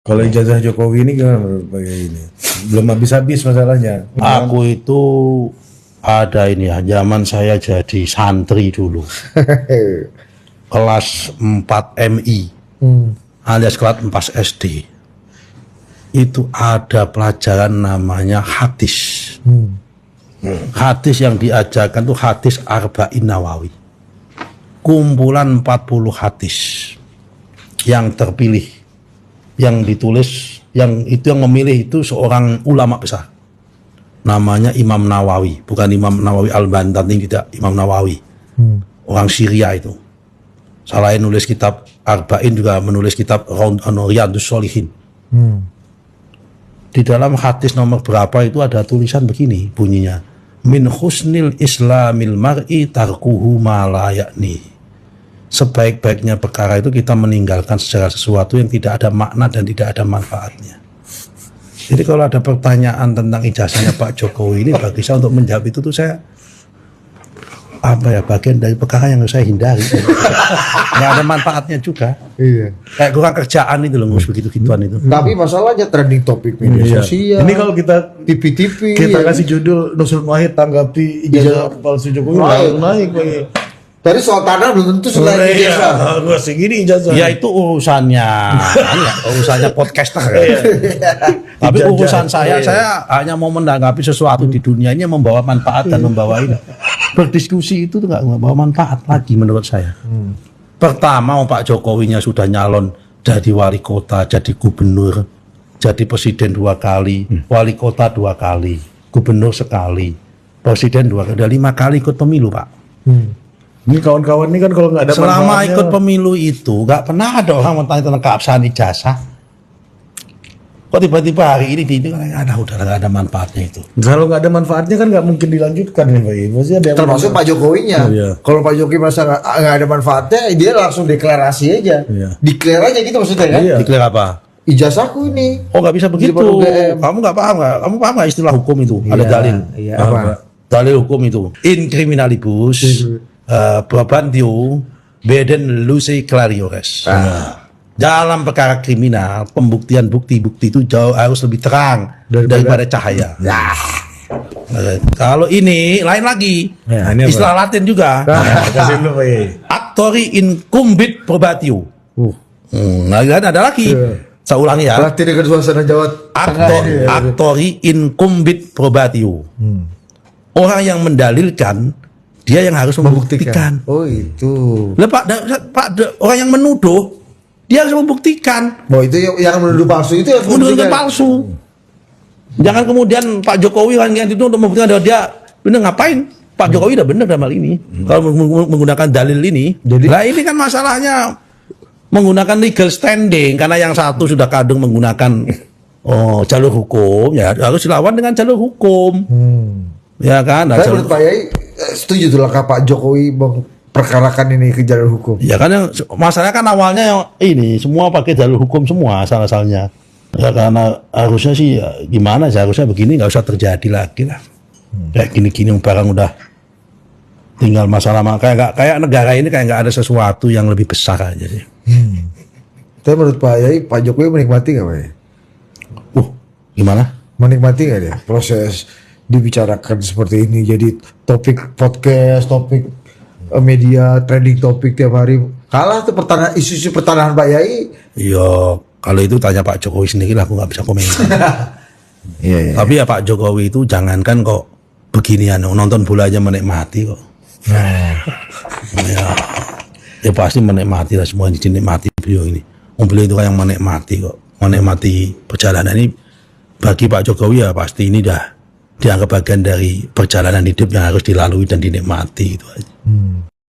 Kalau ijazah Jokowi ini gimana menurut Pak Yai ini? Belum habis-habis masalahnya. Aku itu ada ini ya, zaman saya jadi santri dulu. Kelas 4 MI alias kelas 4 SD. Itu ada pelajaran namanya hadis. Hadis yang diajarkan tuh hadis Arba'in Nawawi. Kumpulan 40 hadis yang terpilih, yang ditulis, yang memilih itu seorang ulama besar. Namanya Imam Nawawi, bukan Imam Nawawi Al-Bantani, tidak, Imam Nawawi. Orang Syria itu. Selain nulis kitab Arba'in juga menulis kitab Riyadhus Shalihin. Di dalam hadis nomor berapa itu ada tulisan begini bunyinya. Min husnil islamil mar'i tarkuhu ma la ya'ni. Sebaik-baiknya perkara itu kita meninggalkan segala sesuatu yang tidak ada makna dan tidak ada manfaatnya. Jadi kalau ada pertanyaan tentang ijazahnya Pak Jokowi ini, bagi saya untuk menjawab itu tuh saya bagian dari perkara yang saya hindari. Nggak ada manfaatnya juga. Iya. Kayak kurang kerjaan itu loh, ngurus begitu-gituan itu. Tapi masalahnya trending topik media sosial. Ini kalau kita TV kita kasih judul Nusrul Wahid tanggapi ijazah palsu Jokowi naik Pak Yai. Tadi soal tanah belum tentu selain ijazah. Gua segini ijazah. Ya itu urusannya, urusannya podcaster. Tapi urusan saya hanya mau menanggapi sesuatu di dunia ini yang membawa manfaat dan membawa ini. Berdiskusi itu tuh nggak membawa manfaat lagi menurut saya. Pertama, Pak Jokowinya sudah nyalon jadi wali kota, jadi gubernur, jadi presiden 2 kali, wali kota 2 kali, gubernur sekali, presiden 2 kali, udah 5 kali ikut pemilu, Pak. Ini kawan-kawan ini kan kalau nggak ada selama ikut pemilu itu nggak pernah ada orang bertanya tentang keabsahan ijazah. Kok tiba-tiba hari ini udah nggak ada manfaatnya itu. Kalau nggak ada manfaatnya kan nggak mungkin dilanjutkan nih Pak Yai. Pasti ada. Termasuk Pak Jokowinya. Oh, iya. Kalau Pak Jokowi merasa nggak ada manfaatnya, dia langsung deklarasi aja. Iya. Declare aja gitu maksudnya kan? Iya. Declare apa? Ijazahku ini. Oh nggak bisa begitu. Kamu nggak paham nggak? Kamu paham nggak istilah hukum itu? Ada dalil. Iya. Apa? Dalil hukum itu. In criminalibus probandio beden luce clariores. Dalam perkara kriminal, pembuktian bukti-bukti itu jauh harus lebih terang daripada cahaya. Kalau ini lain lagi. Ya, ini istilah Latin juga. Kasih dulu Pak Yai. Actori incumbit probatio. Nah, ada lagi. Saya ulangi ya. Berarti dengan suasana Jawa Tengah. Actori incumbit probatio. Orang yang mendalilkan, dia yang harus membuktikan. Oh itu. Lah orang yang menuduh, dia harus membuktikan. Bahwa itu yang menuduh palsu itu yang Menuduh palsu. Jangan kemudian Pak Jokowi yang itu untuk membuktikan bahwa dia benar, ngapain? Pak Jokowi udah benar dalam hal ini. Kalau menggunakan dalil ini. Nah ini kan masalahnya menggunakan legal standing, karena yang satu sudah kadung menggunakan jalur hukum, ya harus dilawan dengan jalur hukum. Ya kan? Nah, menurut Pak Yai setuju tuh langkah Pak Jokowi memperkarakan ini ke jalur hukum. Ya kan yang masalahnya kan awalnya yang ini semua pakai jalur hukum semua asal-asalnya. Ya karena harusnya sih ya, gimana sih, harusnya begini nggak usah terjadi lagi lah. Kayak gini-gini barang udah tinggal masalah kayak negara ini kayak nggak ada sesuatu yang lebih besar aja sih. Tapi menurut Pak Yai, Pak Jokowi menikmati nggak Pak Yai? Gimana? Menikmati nggak dia proses dibicarakan seperti ini, jadi topik podcast, topik media, trending topik tiap hari. Kalah tuh isu-isu pertanahan Pak Yai. Iya, kalau itu tanya Pak Jokowi sendiri lah, aku nggak bisa komentar. Iya. Tapi ya Pak Jokowi itu jangankan kok beginian, nonton bola aja menikmati kok. Ya pasti menikmati lah, semua dinikmati beliau ini. Beliau itu kan yang menikmati kok, menikmati perjalanan ini. Bagi Pak Jokowi ya pasti ini dah dianggap bagian dari perjalanan hidup yang harus dilalui dan dinikmati itu aja.